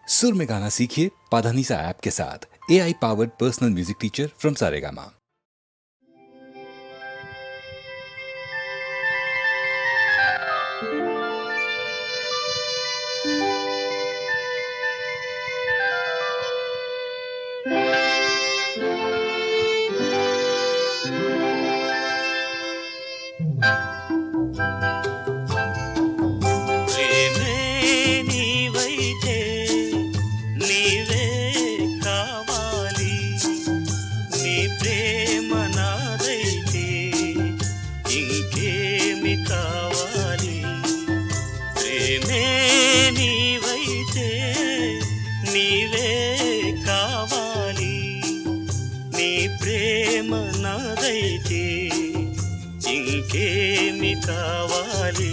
सुर में गाना सीखिए पाधानीसा ऐप के साथ। AI powered personal music teacher from Saregama. ఇంకేమి కావాలి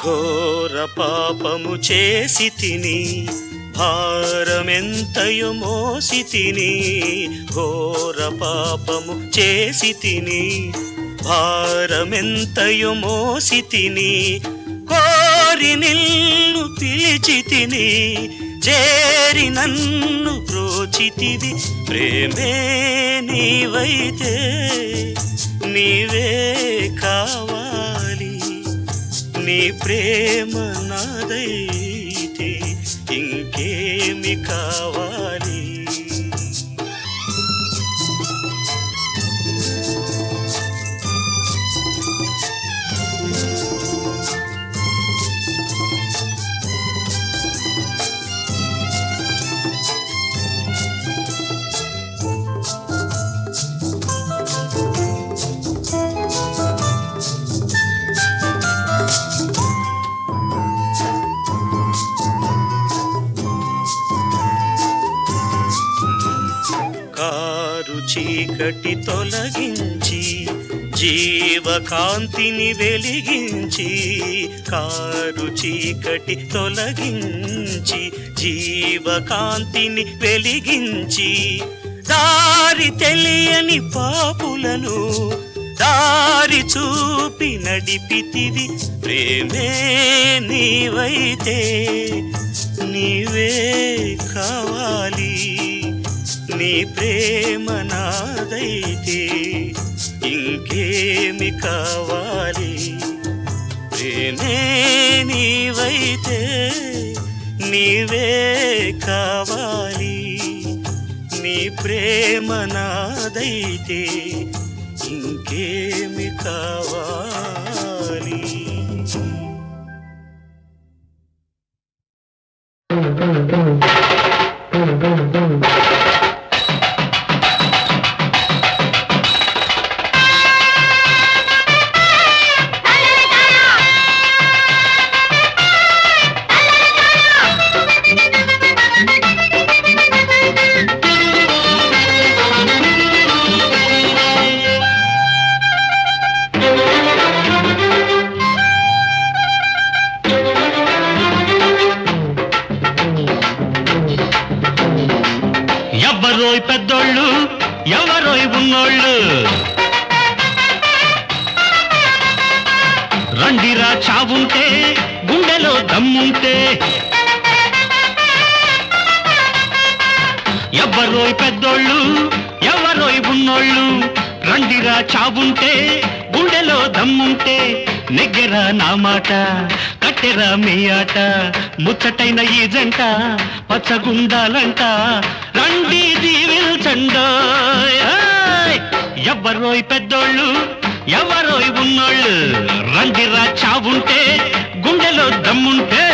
ఘోర పాపము చేసి తిని భారమెంతయు మోసి తిని ఘోర పాపము చేసి తిని భారమెంతయు మోసి తిని కోరి నిన్ను పిలిచి తిని చేరి నన్ను ప్రోచితివి ప్రేమే నీవైతే నీవే కావాలి నీ ప్రేమ నాదైతే ఇంకేమి కావాలి చీకటి తొలగించి జీవకాంతిని వెలిగించి కారు చీకటి తొలగించి జీవకాంతిని వెలిగించి దారి తెలియని పాపులను దారి చూపి నడిపితివి ప్రేమే నీవైతే నీవే కావాలి నీ ప్రేమ నాదైతే ఇంకేమి కావాలి ప్రేమే నీవైతే నీవే కావాలి నీ ప్రేమ నాదైతే ఇంకేమి కావాలి ఎవరోయ్ పెద్దోళ్ళు ఎవరోయ్ ఉన్నోళ్ళు రండిరా చావుంటే గుండెలో దమ్ముంటే ఎవరోయ్ పెద్దోళ్ళు ఎవరోయ్ ఉన్నోళ్ళు రండిరా చావుంటే గుండెలో దమ్ముంటే నెగ్గెరా నా మాట కట్టెరా మీ ఆట ముచ్చటైన ఈ జంట పచ్చగుండాలంట రండి దీవిల్చండోయ్ ఎవరోయ్ పెద్దోళ్ళు ఎవరోయ్ ఉన్నోళ్ళు రండిరా చావుంటే గుండెలో దమ్ముంటే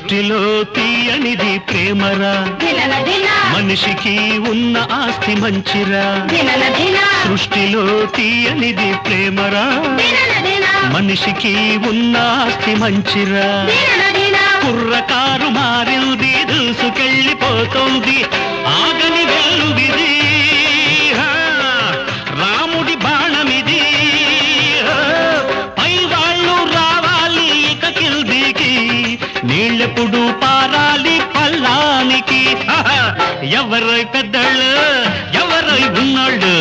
సృష్టిలో తీయనిది ప్రేమరా, మనిషికి ఉన్న ఆస్తి మంచిరా. సృష్టిలో తీయనిది ప్రేమరా, మనిషికి ఉన్న ఆస్తి మంచిరా. కుర్రకారు మారింది, దూసుకెళ్ళిపోతోంది, ఆగని వెల్లువిది, రాముడి బాణమిది. పై వాళ్ళు రావాలి ఇక కిందికి, నీళ్ళెప్పుడు పారాలి పల్లానికి. ఎవరో పెద్దళ్ళు, ఎవరో ఉన్నోళ్ళు,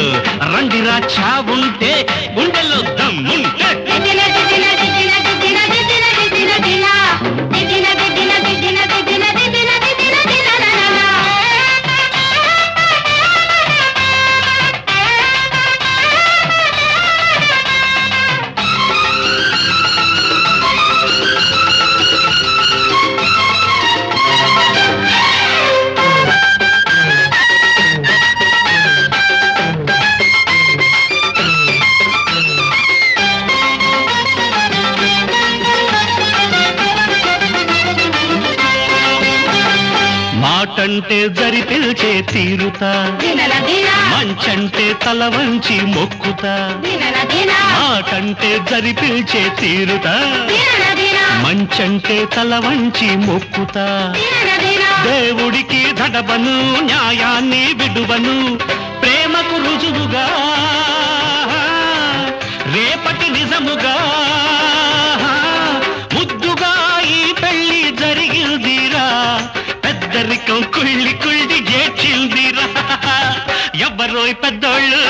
రండిరా చావుంటే గుండెలో దమ్ముంటే. మాటంటే జరి పిలిచే తీరుతా, మంచంటే తల వంచి మొక్కుతా. మాటంటే జరి పిలిచే తీరుతా, మంచంటే తల వంచి మొక్కుతా. దేవుడికి దడబను, న్యాయాన్ని విడువను, ప్రేమకు రుజువుగా రేపటి నిజముగా. ముద్దుగా ఈ పెళ్లి జరిగిందిరా, పెద్దరికం కుళ్ళి కుళ్ళి చేచిందిరా. ఎవరోయ్ పెద్దోళ్ళు,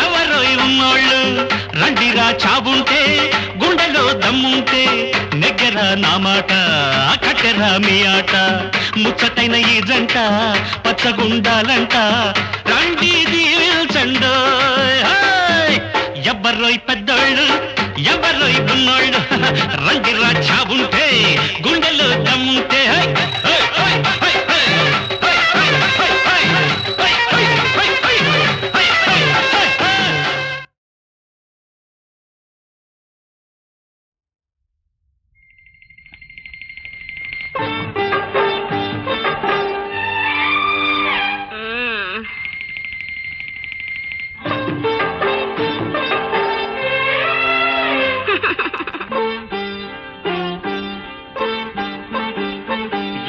ఎవరోయ్ ఉన్నోళ్ళు, రండిరా చావుంటే గుండెలో దమ్ముంటే. నెగ్గరా నా మాట, కట్టెరా మీ ఆట, ముచ్చటైన ఈ జంట పచ్చగుండాలంట. రండి దీవిల్చండో, ఎవరోయ్ పెద్దోళ్ళు, ఎవరోయ్ ఉన్నోళ్ళు, రండిరా చావుంటే గుండెలో దమ్ముంటే.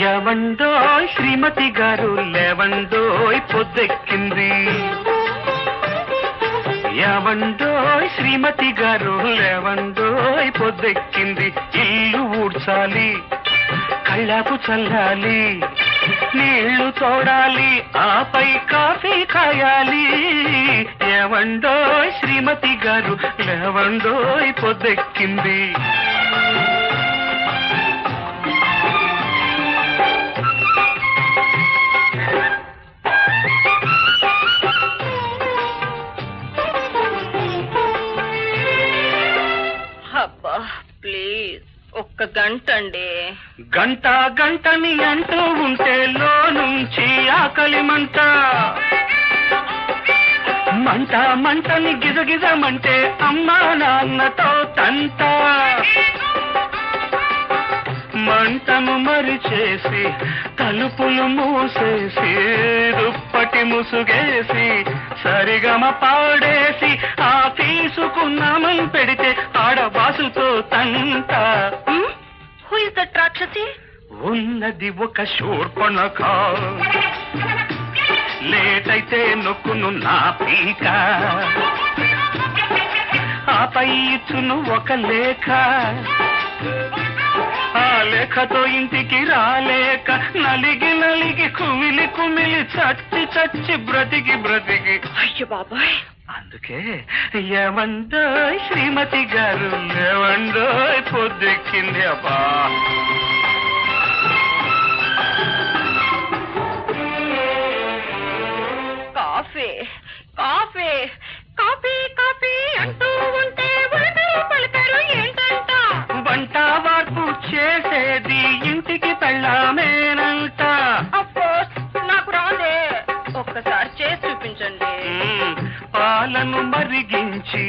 లేవండోయ్ శ్రీమతి గారు, లేవండోయ్ పొద్దెక్కింది. లేవండోయ్ శ్రీమతి గారు, లేవండోయ్ పొద్దెక్కింది. ఇల్లు ఊడ్చాలి, కళ్ళాపు చల్లాలి, నీళ్లు తోడాలి, ఆపై కాఫీ కాయాలి. లేవండోయ్ శ్రీమతి గారు, లేవండోయ్ పొద్దెక్కింది. ప్లీజ్ ఒక్క గంట అండి. గంట గంటని అంటూ ఉంటే లో నుంచి ఆకలి మంట, మంట మంటని గిజగిజమంటే అమ్మా నాన్నతో తంట. మంటను మరిచేసి తలుపులు మూసేసి దుప్పటి ముసుగేసి సరిగమ పాడేసి ఆ తీసుకున్నామని పెడితే ఆడవాసుతో తంట. హూ ఇస్ దట్ రాక్షసి? ఉన్నది ఒక శూర్పణఖ, లేట్ అయితే నొక్కును నా పీక, ఆపై ఇచ్చును ఒక లేఖ. ఆ లేఖతో ఇంటికి రాలేక నలిగి నలిగి కుమిలి కుమిలి చచ్చి చచ్చి బ్రతికి బ్రతికి. అయ్యో బాబాయ్, అందుకే ఏమండోయ్ శ్రీమతి గారు, ఏమండోయ్ పొద్దెక్కింది. అబ్బా కాఫీ కాఫీ కాఫీ కాఫీ అంటూ ఉంటే పలికారు ఏంటంట? వంట వార్పు చేసేది ఇంటికి పెళ్ళామేనంట. అఫ్కోర్స్ నాకు రాదే, ఒక్కసారి చేసి చూపించండి. పాలను మరిగించి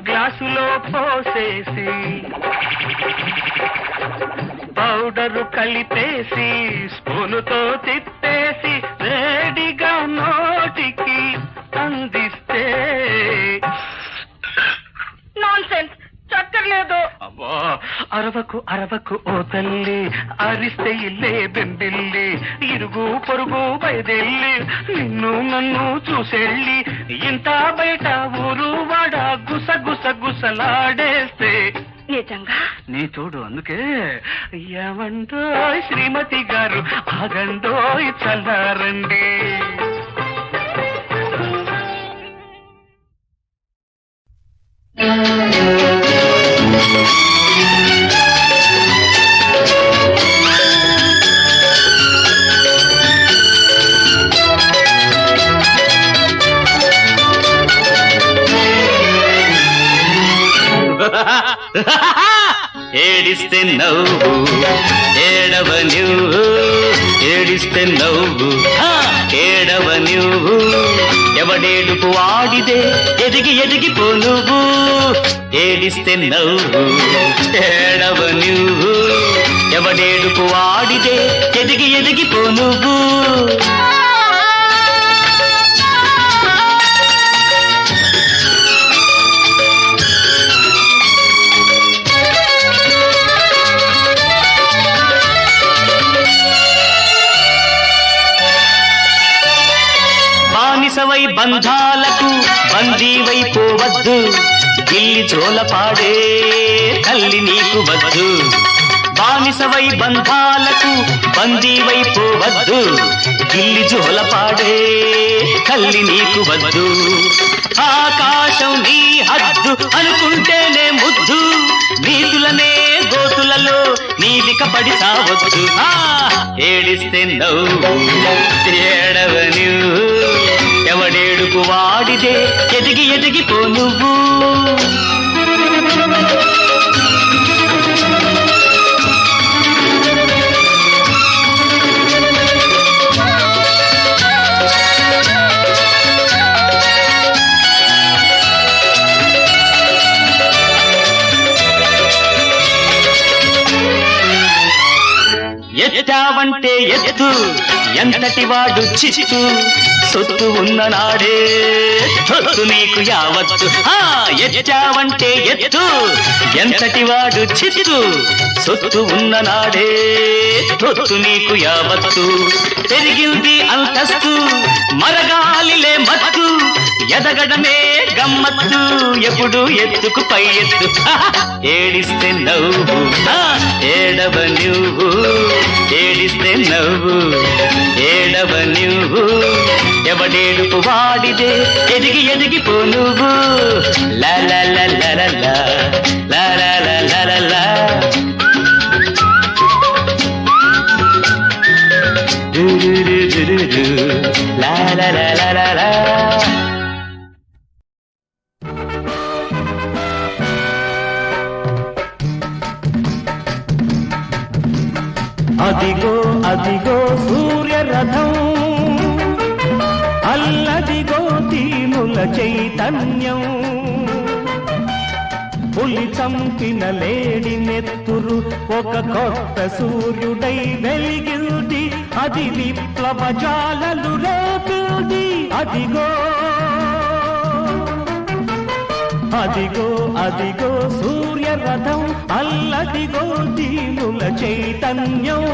గ్లాసులో పోసేసి పౌడరు కలిపేసి స్పూనుతో తిప్పేసి వేడిగా నోటికి అందిస్తే నాన్సెన్స్, చక్కర్లేదు. అబ్బా, అరవకు అరవకు ఓ తల్లి, అరిస్తే ఇల్లే బెంబిల్లి, ఇరుగు పొరుగు బయదెల్లి నిన్ను నన్ను చూసెళ్ళి ఇంత బయట ఊరు వాడ గుస గుస గుసలాడేస్తే నిజంగా నీ తోడు. అందుకే ఏమంటోయ్ శ్రీమతి గారు, ఆగండోయ్ చల్లారండి. ఏడిస్తే నవ్వు ఏడవ నువ్వు, ఏడిస్తే నవ్వు ఏడవ నువ్వు, ఎవడేడుపు వాడిదే ఎదిగి ఎదిగిపో నువ్వు. ఏడిస్తే నవ్వు ఏడవ నువ్వు, ఎవడేడుపు వాడిదే ఎదిగి ఎదిగిపో నువ్వు. బానిసవై బంధాలకు బందీవై పోవద్దు, గిల్లి జోలపాడే తల్లి నీకు వద్దు. బానిసవై బంధాలకు బందీవై పోవద్దు, గిల్లి జోలపాడే తల్లి నీకు వద్దు. ఆకాశం నీ హద్దు అనుకుంటేనే ముద్దు, నీతులనే గోతులలో నీవిక పడి సావద్దు. ఏడిస్తే నవ్వు ఏడవ నువ్వు, ఎవడేడుపు వాడిదే ఎదిగి ఎదిగిపో నువ్వు. ఎత్తావంటే ఎత్తు ఎంతటి వాడు చిత్తు, సొత్తు ఉన్న నాడే సొత్తు నీకు యావత్తు. ఎత్తావంటే ఎత్తు ఎంతటి వాడు చిత్తు, సొత్తు ఉన్న నాడే సొత్తు నీకు యావత్తు. పెరిగింది అంతస్తు మరగాలిలే మత్తు, ఎదగడమే గమ్మత్తు ఎప్పుడు ఎత్తుకు పై ఎత్తు. ఏడిస్తే నవ్వు ఏడవ నువ్వు, ఏడిస్తే నవ్వు ఏడవ నువ్వు, ఎవడేడుపు వాడిదే ఎదిగి ఎదిగిపో నువ్వు. లా లా లా లా లా లా లా లా లా లా లా. లా లా లా లా లా లా. అదిగో అదిగో సూర్యరథం, అల్లదిగో తీనుల చైతన్యం, పులి చంపిన లేడి నెత్తురు ఒక కొత్త సూర్యుడై వెలిగింది, అది విప్లవ జ్వాలలు రేపింది. అదిగో అదిగో అదిగో సూర్యరథం, అల్లదిగో దీనుల చైతన్యం.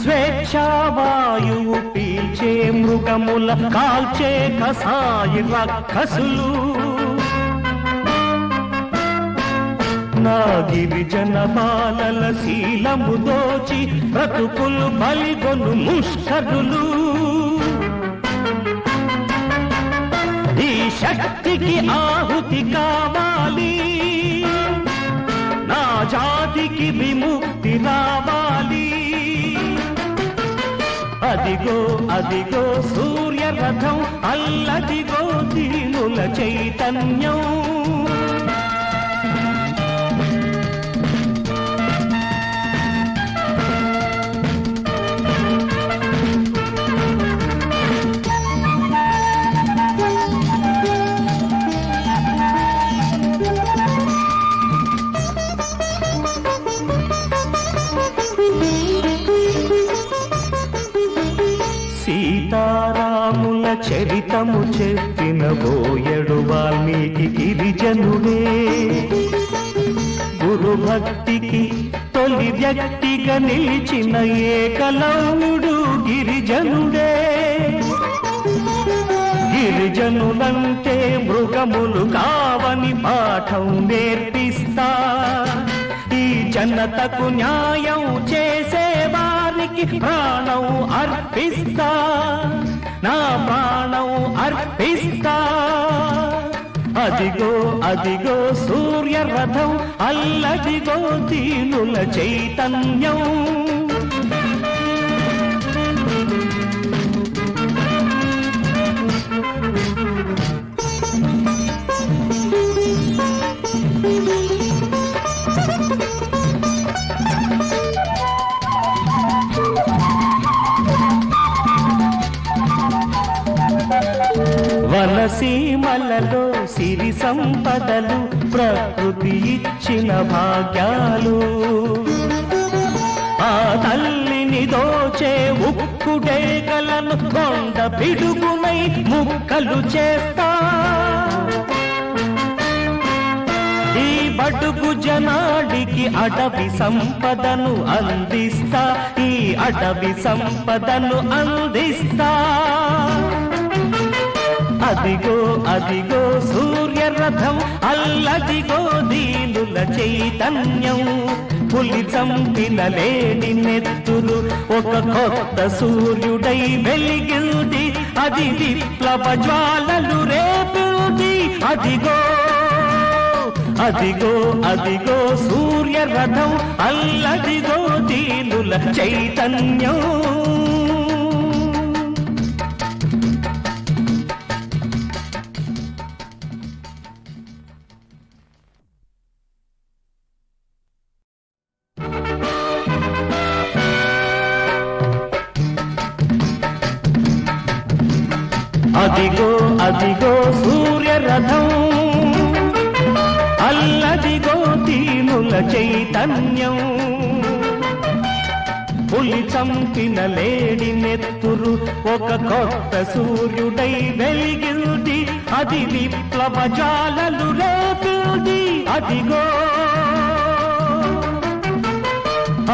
స్వేచ్ఛావాయువు పీల్చే మృగముల కాల్చే కసాయి రాక్షసులు, నా గిరిజన బాలల శీలము దోచి బ్రతుకులు బలిగొను ముష్కరులు. ఈ శక్తికి ఆహుతి కావాలి, నా జాతికి విముక్తి రావాలి. అదిగో అదిగో సూర్యరథం అల్లదిగో దీనుల చైతన్యం. సీతారాముల చరితము చెప్పిన బోయడు వాల్మీకి గిరిజనుడే. గురు భక్తికి తొలి వ్యక్తిగా నిలిచిన ఏకలవ్యుడు గిరిజనుడే. గిరిజనులంటే మృగములు కావని పాఠం నేర్పిస్తా. ఈ జనతకు న్యాయం చేసే వారికి ప్రాణం అర్పిస్తా, నా ప్రాణం అర్పిస్తా. అదిగో అదిగో సూర్యరథం అల్లదిగో దీనుల చైతన్యం. వనసీమలలో సిరి సంపదలు ప్రకృతి ఇచ్చిన భాగ్యాలు. ఆ తల్లిని దోచే ఉక్కుడేగలను కొండ పిడుగునై ముక్కలు చేస్తా. ఈ బడుగు జనాడికి అడవి సంపదను అందిస్తా, ఈ అడవి సంపదను అందిస్తా. అదిగో అదిగో సూర్యరథం అల్లదిగో దీనుల చైతన్యం. పులి చంపిన లేడి నెత్తురు ఒక కొత్త సూర్యుడై వెలిగింది. అది విప్లవ జ్వాలలు రేపింది. అదిగో అదిగో అదిగో సూర్యరథం అల్లదిగో దీనుల చైతన్యం. అదిగో అదిగో సూర్యరథం అల్లదిగో దీనుల చైతన్యం. పులి చంపిన లేడి నెత్తురు ఒక కొత్త సూర్యుడై వెలిగింది. అది విప్లవ జ్వాలలు రేపింది. అదిగో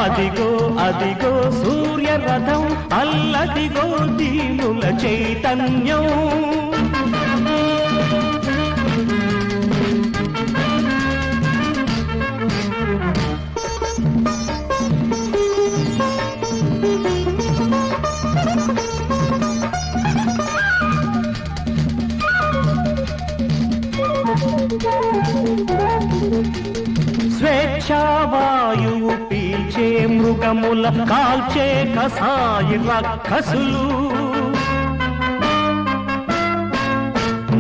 అదిగో అదిగో సూర్యరథం అల్లదిగో దీనుల చైతన్యం. స్వేచ్ఛావాయువు పీల్చే మృగముల కాల్చే కసాయి రాక్షసులు.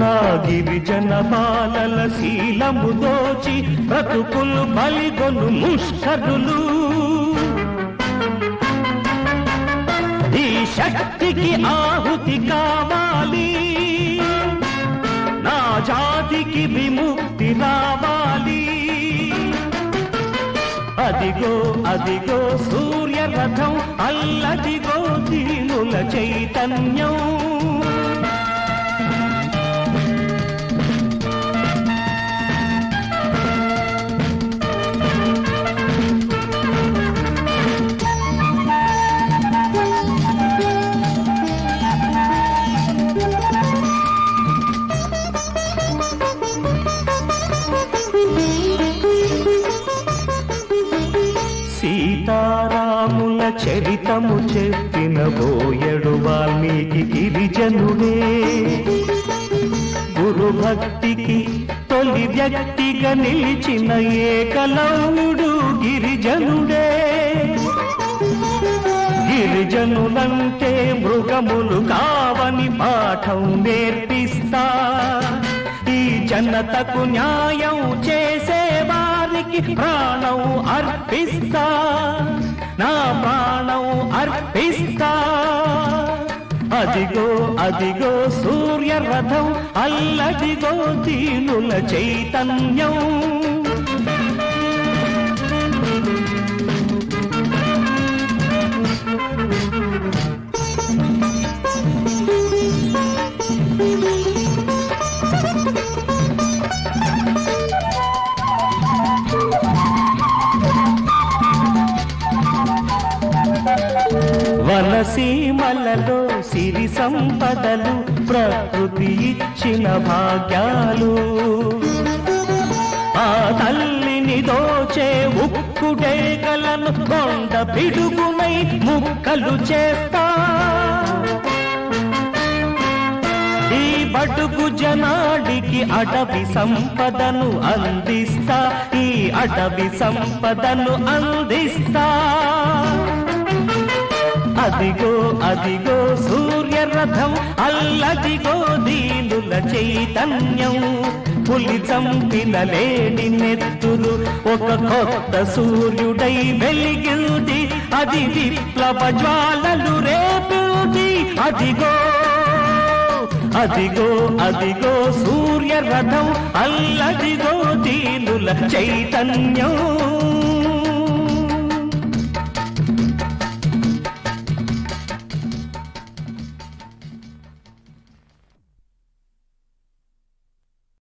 నా గిరిజన బాలల శీలము దోచి బ్రతుకులు బలిగొను ముష్కరులు. ఈ శక్తికి ఆహుతి కావాలి, నా జాతికి విముక్తి రావాలి. అదిగో అదిగో సూర్యరథం అల్లదిగో దీనుల చైతన్యం. సీతారాముల చరితము చెప్పిన బోయడు వాల్మీకి గిరిజనుడే. గురు భక్తికి తొలి వ్యక్తిగా నిలిచిన ఏకలవ్యుడు గిరిజనుడే. గిరిజనులంటే మృగములు కావని పాఠం నేర్పిస్తా. ఈ జనతకు న్యాయం చేసే వారికి ప్రాణం అర్పిస్తా, నా ప్రాణం అర్పిస్తా. అదిగో అదిగో సూర్యరథం, అల్లదిగో దీనుల చైతన్యం. వనసీమలలో సిరి సంపదలు ప్రకృతి ఇచ్చిన భాగ్యాలు, ఆ తల్లిని దోచే ఉక్కుడేగలను కొండ పిడుగునై ముక్కలు చేస్తా. ఈ బడుగు జనాడికి అడవి సంపదను అందిస్తా, ఈ అడవి సంపదను అందిస్తా. అదిగో అదిగో సూర్యరథం, అల్లదిగో దీనుల చైతన్యం. పులి చంపిన లేడి నెత్తురు ఒక కొత్త సూర్యుడై వెలిగింది, అది విప్లవ జ్వాలలు రేపింది. అదిగో అదిగో అదిగో సూర్యరథం, అల్లదిగో దీనుల చైతన్యం.